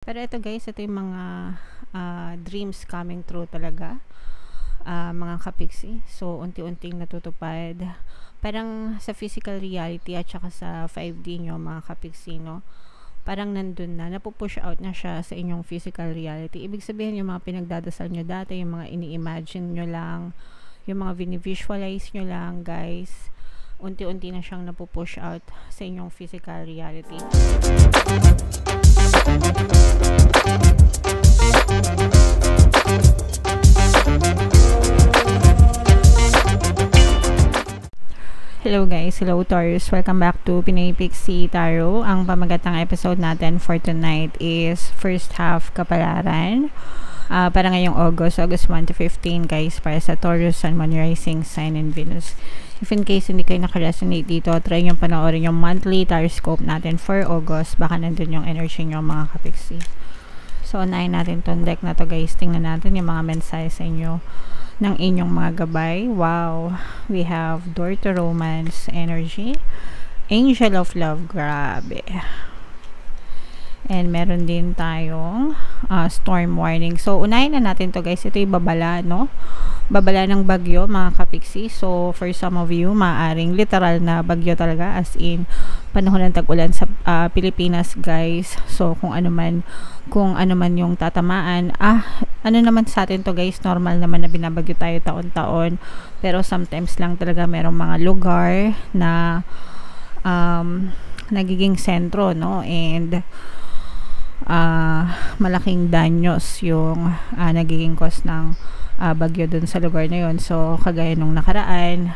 Pero ito guys, ito yung mga dreams coming true talaga, mga kapiksi. So, unti-unting natutupad. Parang sa physical reality at saka sa 5D nyo, mga kapiksi, no? Parang nandun na, napupush out na siya sa inyong physical reality. Ibig sabihin, yung mga pinagdadasal nyo dati, yung mga ini-imagine nyo lang, yung mga visualize nyo lang, guys, unti-unti na siyang napupush out sa inyong physical reality. Hello guys, hello Taurus, welcome back to Pinoy Pixie Tarot. Ang pamagatang episode natin for tonight is first half kapalaran para ngayong August 1 to 15 guys, para sa Taurus, Sun, Moon, Rising, Sign, and Venus. If in case hindi kayo nakaresonate dito, try nyo panoorin yung monthly taroscope natin for August, baka nandun yung energy nyo mga kapiksi. So unahin natin tong deck na to guys, tingnan natin yung mga mensahe sa inyo ng inyong mga gabay. Wow, we have Door to Romance energy, Angel of Love, grabe, and meron din tayong storm warning. So unahin na natin to guys, ito yung babala, no? Babala ng bagyo mga kapiksi. So for some of you, maaring literal na bagyo talaga, as in panahon ng tag-ulan sa Pilipinas guys. So kung ano man yung tatamaan, ano naman sa atin to guys, normal naman na binabagyo tayo taon-taon, pero sometimes lang talaga merong mga lugar na nagiging sentro, no? And malaking danyos yung nagiging cause ng bagyo dun sa lugar na yun. So kagaya nung nakaraan,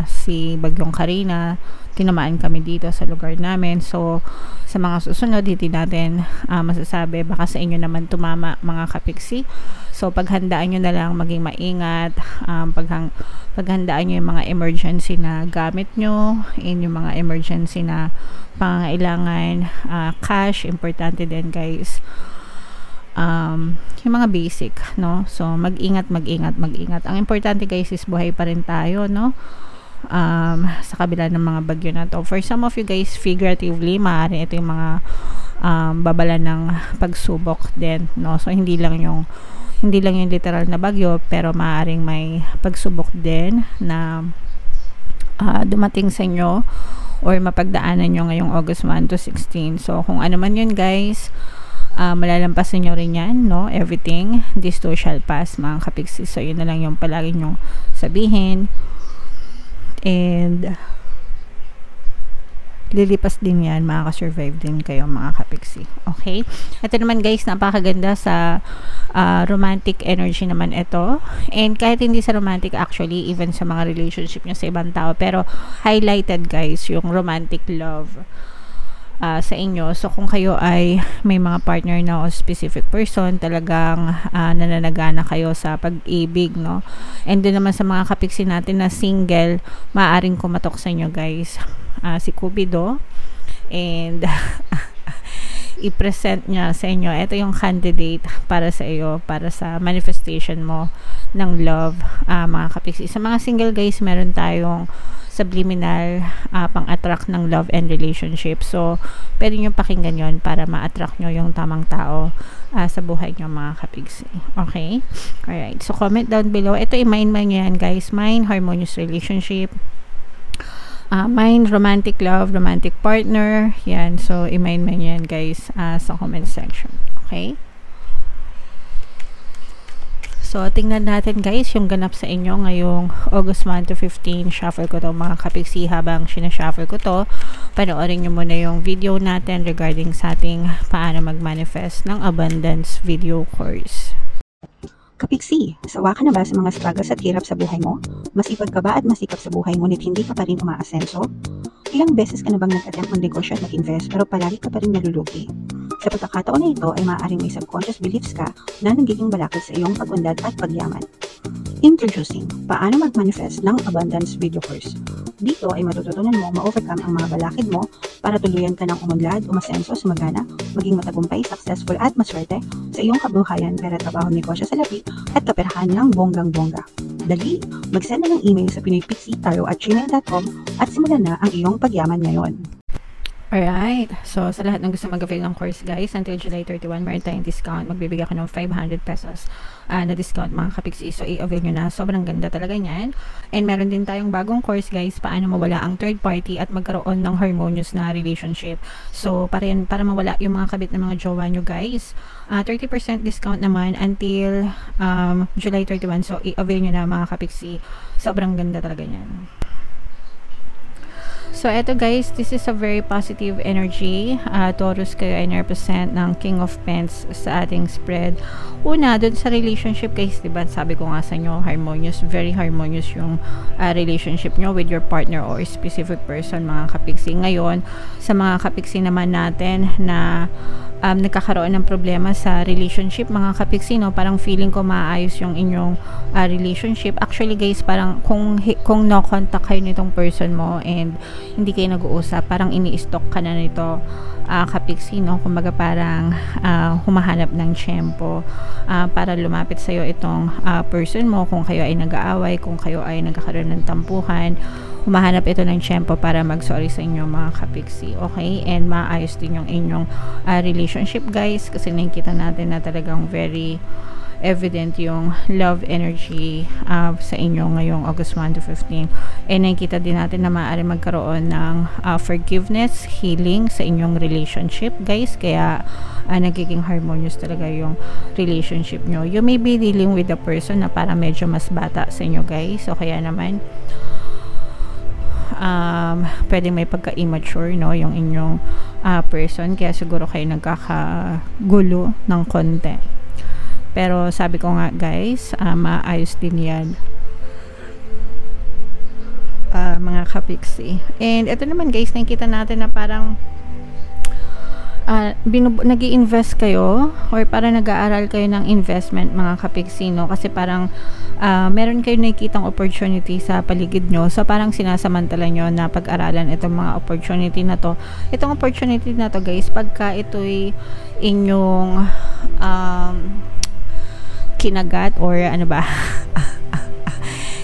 si Bagyong Karina, tinamaan kami dito sa lugar namin. So sa mga susunod, hindi natin masasabi, baka sa inyo naman tumama mga kapiksi. So paghandaan nyo na lang, maging maingat, paghandaan nyo yung mga emergency na gamit nyo, in yung mga emergency na pangangailangan, cash, importante din guys. Yung mga basic, no? So mag-ingat. Ang importante guys is buhay pa rin tayo, no? Sa kabila ng mga bagyo na to. For some of you guys, figuratively, maaari ito yung mga babala ng pagsubok din, no? So hindi lang yung literal na bagyo, pero maaaring may pagsubok din na dumating sa inyo or mapagdaanan nyo ngayong August 1 to 16. So kung ano man yun guys, malalampasan nyo rin yan, no? Everything, this too shall pass mga kapiksi. So yun na lang yung palagi nyo sabihin, and lilipas din yan, makaka-survive din kayo mga kapiksi. Okay? Ito naman guys, napakaganda sa romantic energy naman ito. And kahit hindi sa romantic, actually, even sa mga relationship nyo sa ibang tao, pero highlighted guys yung romantic love sa inyo. So kung kayo ay may mga partner na o specific person, talagang nananagana kayo sa pag-ibig, no? And din naman sa mga kapiksi natin na single, maaaring kumatok sa inyo guys, si Cupido, and i-present niya sa inyo, ito yung candidate para sa iyo, para sa manifestation mo ng love, mga kapiksi. Sa mga single guys, meron tayong subliminal pang-attract ng love and relationship. So pwede nyo pakinggan yon para ma-attract nyo yung tamang tao sa buhay nyo mga kapiksi. Okay? Alright. So comment down below. Ito i-mind man nyo yan guys. Mind harmonious relationship. Mind romantic love, romantic partner. Yan. So i-mind man yan guys sa comment section. Okay? So, tingnan natin guys yung ganap sa inyo ngayong August 1 to 15. Shuffle ko to mga kapiksi. Habang sinashuffle ko to, panoorin nyo muna yung video natin regarding sa ating paano mag-manifest ng abundance video course. Kapiksi, sawa ka na ba sa mga struggles at hirap sa buhay mo? Masipag ka ba at masikap sa buhay ngunit hindi ka pa rin umaasenso? Ilang beses ka na bang nag-attempt mag-negosyo at mag-invest pero palagi ka pa rin nalulugi? Sa pagkakataon na ito ay maaaring may subconscious beliefs ka na nagiging balakid sa iyong pag-unlad at pagyaman. Introducing, paano mag-manifest ng abundance video course. Dito ay matututunan mo ma-overcome ang mga balakid mo para tuluyan ka ng umunlad, umasenso, sumagana, maging matagumpay, successful at maswerte sa iyong kabuhayan, pera, trabaho, negosyo sa lapi at kaperahan ng bonggang-bongga. Dali, mag-send na ng email sa pinoypixietarot@gmail.com at simulan na ang iyong pagyaman ngayon. Alright. So, sa lahat ng gusto mag-avail ng course, guys, until July 31, meron tayong discount. Magbibigay ako ng 500 pesos na discount, mga kapiksi. So, i-avail nyo na. Sobrang ganda talaga niyan. And meron din tayong bagong course, guys, paano mawala ang third party at magkaroon ng harmonious na relationship. So, para mawala yung mga kabit ng mga jowa nyo, guys. 30% discount naman until July 31. So, i-avail nyo na, mga kapiksi. Sobrang ganda talaga niyan. So, eto guys, this is a very positive energy. Taurus kayo ay represent ng King of Pents sa ating spread. Una, dun sa relationship guys, diba? Sabi ko nga sa inyo, harmonious, very harmonious yung relationship nyo with your partner or specific person, mga kapiksi. Ngayon, sa mga kapiksi naman natin na nagkakaroon ng problema sa relationship, mga kapiksi, no? Parang feeling ko maayos yung inyong relationship. Actually guys, parang kung no contact kayo nitong person mo and hindi kayo nag-uusap, parang ini-stalk ka na nito, kapiksi, no? Kumbaga parang humahanap ng tiyempo para lumapit sa'yo itong person mo, kung kayo ay nag-aaway, kung kayo ay nagkakaroon ng tampuhan, humahanap ito ng tiyempo para mag-sorry sa inyo, mga kapiksi. Okay? And maayos din yung inyong relationship guys, kasi nakikita natin na talagang very evident yung love energy sa inyo ngayong August 1 to 15. And nakikita din natin na maaari magkaroon ng forgiveness, healing sa inyong relationship guys, kaya nagiging harmonious talaga yung relationship nyo. You may be dealing with a person na parang medyo mas bata sa inyo guys, so kaya naman pwedeng may pagka-immature, no, yung inyong person, kaya siguro kayo nagkakagulo ng konti. Pero sabi ko nga guys, maayos din yan, mga kapiksi. And ito naman guys, nakikita natin na parang nag-i-invest kayo or parang nag-aaral kayo ng investment, mga kapiksi, no? Kasi parang meron kayo nakikitang opportunity sa paligid nyo, so parang sinasamantala nyo na pag-aralan itong mga opportunity na to. Itong opportunity na to guys, pagka ito'y inyong kinagat or ano ba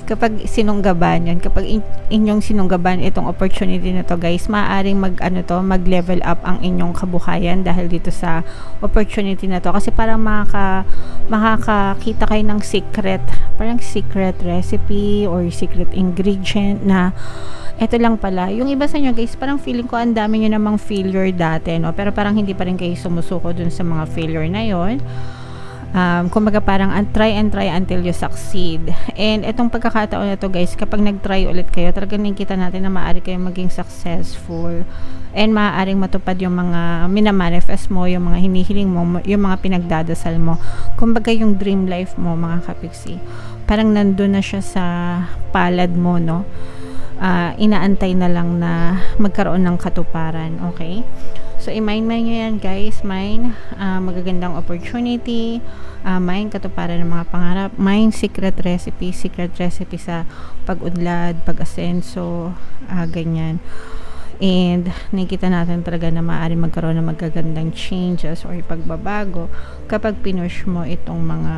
kapag sinunggaban yun, kapag inyong sinunggaban itong opportunity na to guys, maaaring mag-level up ang inyong kabuhayan dahil dito sa opportunity na to, kasi parang makakakita kayo ng parang secret recipe or secret ingredient na eto lang pala. Yung iba sa inyo guys, parang feeling ko ang dami nyo namang failure dati, no? Pero parang hindi pa rin kayo sumusuko dun sa mga failure na yon. Kumbaga parang try until you succeed. And itong pagkakataon na to guys, kapag nag-try ulit kayo, talagang nakikita natin na maaari kayong maging successful and maaaring matupad yung mga minamanifest mo, yung mga hinihiling mo, yung mga pinagdadasal mo. Kumbaga yung dream life mo, mga kapiksi, parang nandun na siya sa palad mo, no? Inaantay na lang na magkaroon ng katuparan. Okay? So, i-mind nyo yan guys. Mind magagandang opportunity, mind katuparan ng mga pangarap, mind secret recipe sa pag-unlad, pag-asenso, ganyan. And nakikita natin talaga na maaari magkaroon ng magagandang changes or pagbabago kapag pinush mo itong mga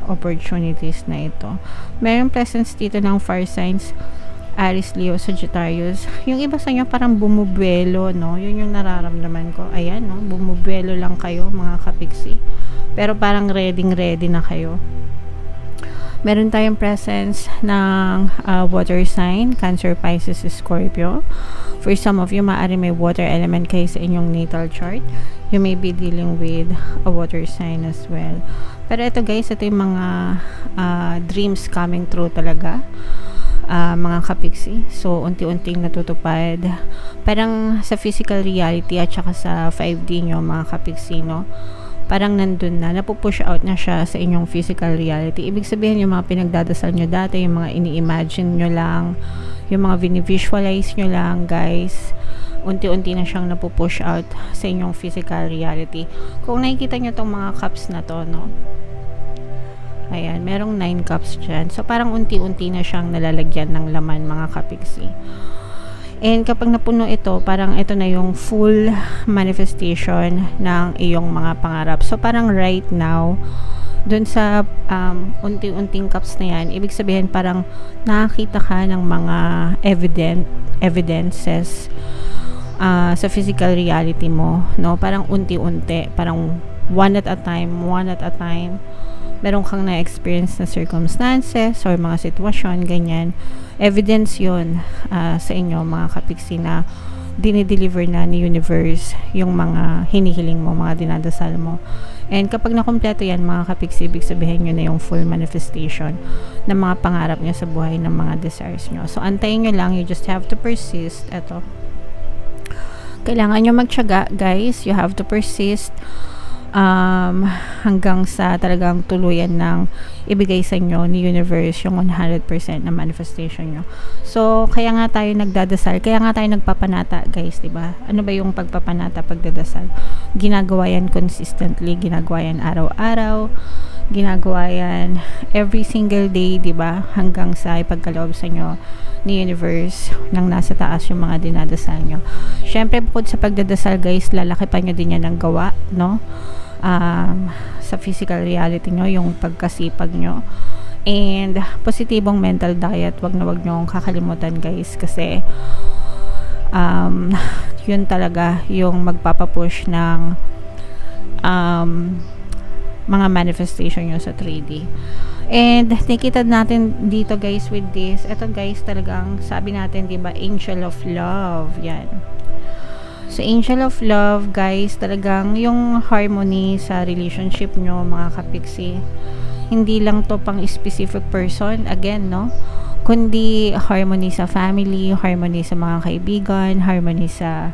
opportunities na ito. Mayroong presence dito ng fire signs, Aries, Leo, Sagittarius. Yung iba sa inyo parang bumubuelo, no? Yun yung nararamdaman ko. Ayan, no? Bumubuelo lang kayo, mga kapiksi. Pero parang ready na kayo. Meron tayong presence ng water sign, Cancer, Pisces, Scorpio. For some of you, maaari may water element kayo sa inyong natal chart. You may be dealing with a water sign as well. Pero ito guys, ito yung mga dreams coming true talaga. Mga kapiksi. So, unti-unting natutupad. Parang sa physical reality at saka sa 5D nyo, mga kapiksi, no? Parang nandun na. Napupush out na siya sa inyong physical reality. Ibig sabihin, yung mga pinagdadasal nyo dati, yung mga ini-imagine nyo lang, yung mga visualize nyo lang, guys, unti-unti na siyang napupush out sa inyong physical reality. Kung nakikita nyo tong mga cups na to, no? Ayan, merong 9 cups dyan. So, parang unti-unti na siyang nalalagyan ng laman, mga kapiksi. And kapag napuno ito, parang ito na yung full manifestation ng iyong mga pangarap. So, parang right now, dun sa unti-unting cups na yan, ibig sabihin parang nakakita ka ng mga evidences sa physical reality mo, no? Parang unti-unti, parang one at a time, meron kang na-experience na circumstances or mga sitwasyon, ganyan. Evidence yun sa inyo, mga kapiksi, na dinideliver na ni universe yung mga hinihiling mo, mga dinadasal mo. And kapag nakumpleto yan, mga kapiksi, ibig sabihin nyo na yung full manifestation ng mga pangarap nyo sa buhay, ng mga desires nyo. So, antayin nyo lang. You just have to persist. Eto. Kailangan nyo magtiyaga, guys. You have to persist hanggang sa talagang tuluyan ng ibigay sa inyo ni universe yung 100% na manifestation nyo. So, kaya nga tayo nagdadasal, kaya nga tayo nagpapanata, guys, diba? Ano ba yung pagpapanata, pagdadasal? Ginagawa yan consistently, ginagawa yan araw-araw, ginagawa yan every single day, diba? Hanggang sa ipagkaloob sa inyo ni universe nang nasa taas yung mga dinadasal nyo. Syempre, bukod sa pagdadasal, guys, lalaki pa nyo din yan ng gawa, no? Sa physical reality nyo, yung pagkasipag nyo, and positibong mental diet. Wag nyo kakalimutan, guys, kasi yun talaga yung magpapapush ng mga manifestation nyo sa 3D. And nakita natin dito, guys, with this, eto, guys, talagang sabi natin, diba, angel of love, yan. So, angel of love, guys, talagang yung harmony sa relationship nyo, mga kapiksi, hindi lang to pang specific person, again, no? Kundi harmony sa family, harmony sa mga kaibigan, harmony sa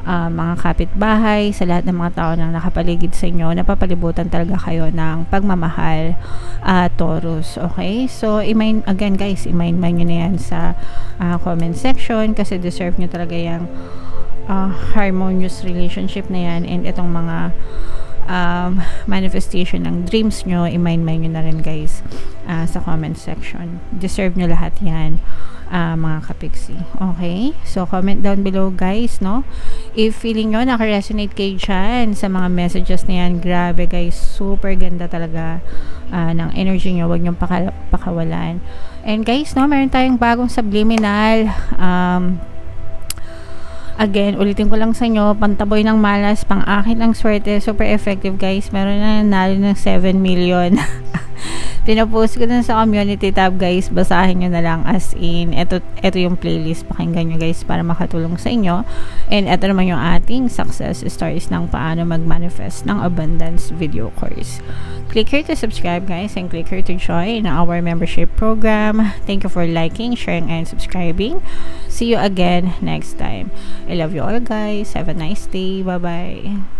mga kapitbahay, sa lahat ng mga tao na nakapaligid sa inyo. Napapalibutan talaga kayo ng pagmamahal, Taurus. Okay? So, again, guys, i-mind nyo na yan sa comment section, kasi deserve nyo talaga yung harmonious relationship na yan, and itong mga manifestation ng dreams nyo, i-mind nyo na rin, guys, sa comment section. Deserve nyo lahat yan, mga kapiksi. Okay? So, comment down below, guys, no? If feeling nyo naka-resonate kayo dyan sa mga messages na yan, grabe, guys, super ganda talaga ng energy nyo. Huwag nyo pakawalan. And, guys, no, meron tayong bagong subliminal. Again, ulitin ko lang sa inyo, pantaboy ng malas, pang akin ang swerte, super effective, guys. Meron na nanalo ng 7 million. Pinapost ko na sa community tab, guys. Basahin nyo na lang, as in, ito yung playlist. Pakinggan nyo, guys, para makatulong sa inyo. And ito naman yung ating success stories ng paano mag-manifest ng abundance video course. Click here to subscribe, guys, and click here to join our membership program. Thank you for liking, sharing, and subscribing. See you again next time. I love you all, guys. Have a nice day. Bye-bye.